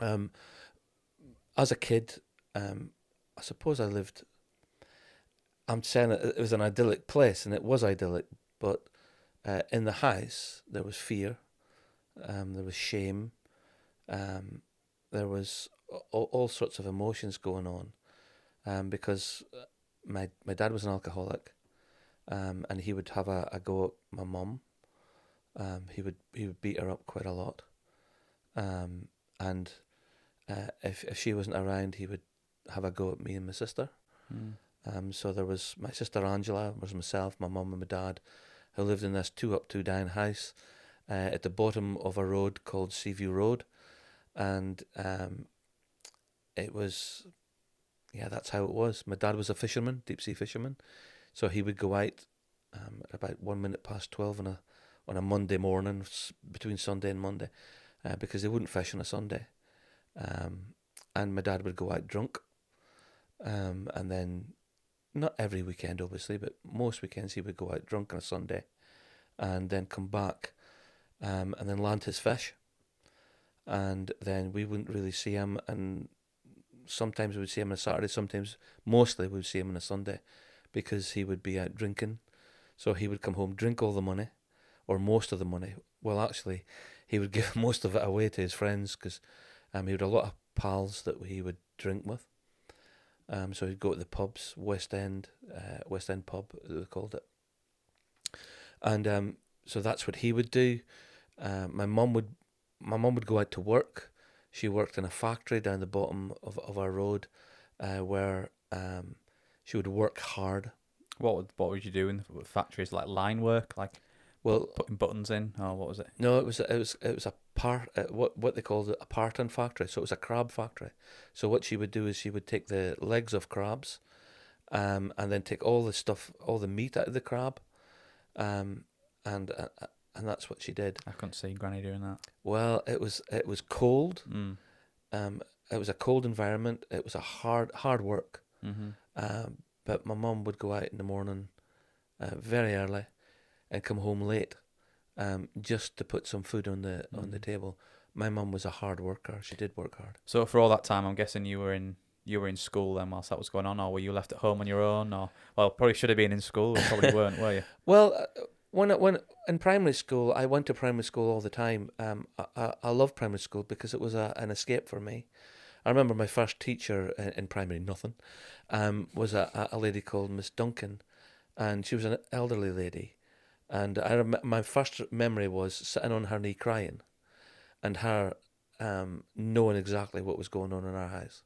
Um, as a kid, I suppose I'm saying it was an idyllic place, and it was idyllic, but in the house there was fear, there was shame, um, there was all sorts of emotions going on, because my dad was an alcoholic, and he would have a go at my mum. He would beat her up quite a lot, and if she wasn't around, he would have a go at me and my sister. Mm. So there was my sister Angela, was myself, my mum, and my dad, who lived in this two up, two down house at the bottom of a road called Seaview Road, and it was, yeah, that's how it was. My dad was a fisherman, deep sea fisherman, so he would go out at about 1 minute past 12 on a Monday morning, between Sunday and Monday, because they wouldn't fish on a Sunday, and my dad would go out drunk, and then not every weekend obviously, but most weekends he would go out drunk on a Sunday, and then come back, and then land his fish, and then we wouldn't really see him, and sometimes we would see him on a Saturday, sometimes mostly we would see him on a Sunday, because he would be out drinking. So he would come home, drink all the money, or most of the money. Well, actually, he would give most of it away to his friends, because he had a lot of pals that he would drink with. So he'd go to the pubs, West End pub, they called it. And so that's what he would do. My mum would go out to work. She worked in a factory down the bottom of our road, where she would work hard. What would you do in the factories? Like line work, like Well, putting buttons in, or what was it? no, it was a part, what they called a parton factory. So it was a crab factory. So what she would do is she would take the legs of crabs, and then take all the stuff, all the meat out of the crab, um, and that's what she did. I couldn't see Granny doing that. Well, it was cold. Mm. It was a cold environment. It was a hard work. Mm-hmm. But my mum would go out in the morning, very early, and come home late, just to put some food on the table. My mum was a hard worker. She did work hard. So for all that time, I'm guessing you were in school then whilst that was going on, or were you left at home on your own? Or probably should have been in school, but probably weren't, were you? Well, when in primary school, I went to primary school all the time. I loved primary school because it was an escape for me. I remember my first teacher in primary, nothing, was a lady called Miss Duncan, and she was an elderly lady. And my first memory was sitting on her knee crying, and her knowing exactly what was going on in our house.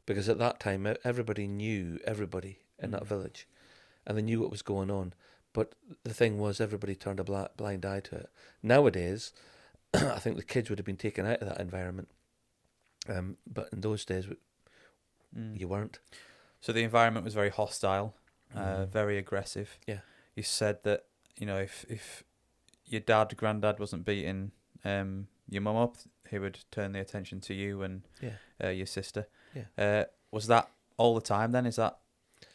Because at that time, everybody knew everybody in that village, and they knew what was going on. But the thing was, everybody turned a blind eye to it. Nowadays, I think the kids would have been taken out of that environment. But in those days, you weren't. So the environment was very hostile, very aggressive. Yeah. You said that, if your granddad wasn't beating your mum up, he would turn the attention to you and your sister. Yeah. Was that all the time then? Is that,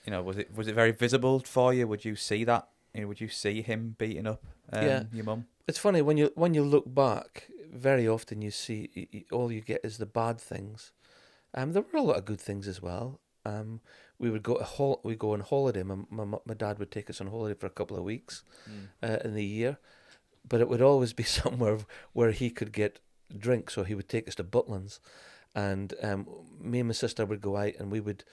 was it very visible for you? Would you see that? Would you see him beating up your mum? It's funny when you look back. Very often you see all you get is the bad things. There were a lot of good things as well. We would go on holiday. My dad would take us on holiday for a couple of weeks in the year, but it would always be somewhere where he could get drink. So he would take us to Butlins, and me and my sister would go out, and we would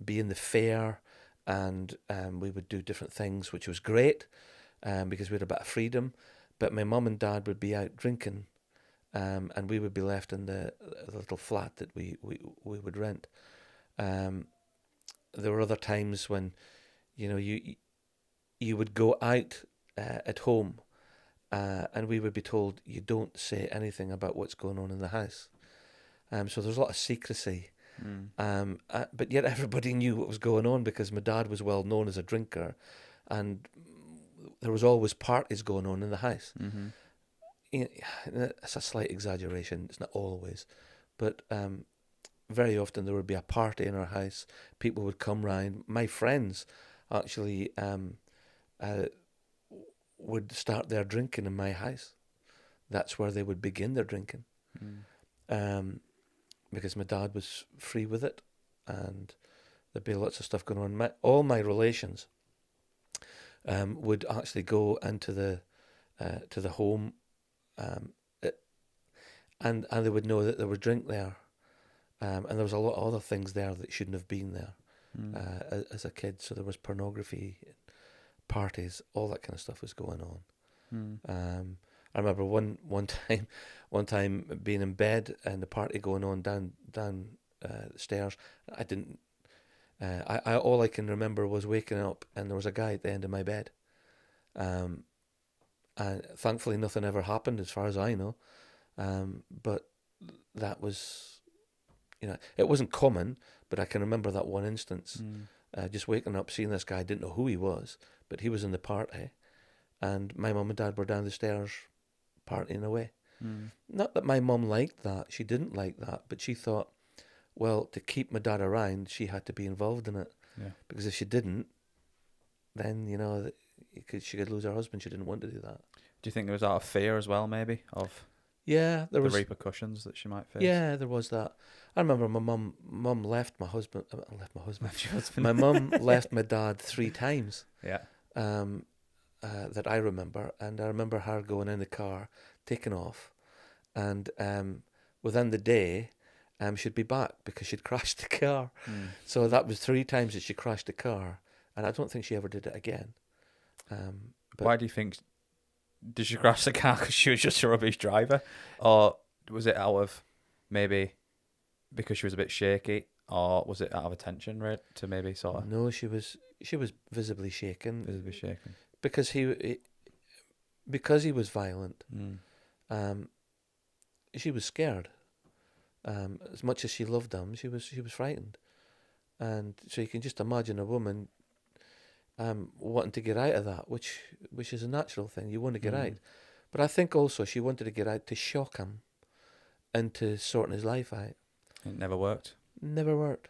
be in the fair, and we would do different things, which was great, because we had a bit of freedom. But my mum and dad would be out drinking, and we would be left in the little flat that we would rent. There were other times when, you would go out at home, and we would be told you don't say anything about what's going on in the house. So there's a lot of secrecy. But yet everybody knew what was going on because my dad was well known as a drinker, and there was always parties going on in the house. Mm-hmm. It's a slight exaggeration. It's not always, but very often there would be a party in our house. People would come round. My friends actually would start their drinking in my house. That's where they would begin their drinking. because my dad was free with it, and there'd be lots of stuff going on. All my relations would actually go into the to the home, it, and they would know that there was drink there, and there was a lot of other things there that shouldn't have been there as a kid. So there was pornography, parties, all that kind of stuff was going on. I remember one time being in bed and the party going on down the stairs. I didn't. I all I can remember was waking up and there was a guy at the end of my bed. And thankfully nothing ever happened as far as I know. But that was, it wasn't common, but I can remember that one instance. Just waking up, seeing this guy, I didn't know who he was, but he was in the party, and my mum and dad were down the stairs partying away. Not that my mum liked that, she didn't like that, but she thought, well, to keep my dad around, she had to be involved in it. Yeah. Because if she didn't, then, she could lose her husband. She didn't want to do that. Do you think there was out of fear as well, maybe, of there was repercussions that she might face? Yeah, there was that. I remember my mum left my husband. Left your husband. My mum left my dad 3 times. Yeah. That I remember, and I remember her going in the car, taking off, and within the day, she'd be back because she'd crashed the car. So that was 3 times that she crashed the car, and I don't think she ever did it again. But why do you think? Did she crash the car because she was just a rubbish driver, or was it out of maybe because she was a bit shaky, or was it out of attention, right? To maybe sort of. No, she was visibly shaken. Visibly shaken because he was violent. She was scared. As much as she loved him, she was frightened, and so you can just imagine a woman wanting to get out of that, which is a natural thing. You want to get out, but I think also she wanted to get out to shock him into sorting his life out. It never worked. Never worked.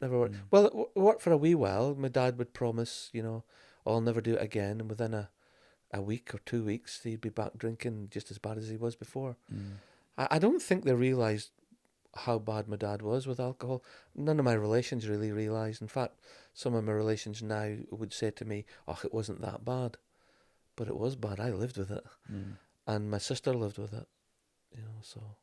Well, it worked for a wee while. My dad would promise, I'll never do it again, and within a week or 2 weeks, he'd be back drinking just as bad as he was before. I don't think they realised how bad my dad was with alcohol. None of my relations really realised. In fact, some of my relations now would say to me, "Oh, it wasn't that bad," but it was bad. I lived with it, and my sister lived with it. So.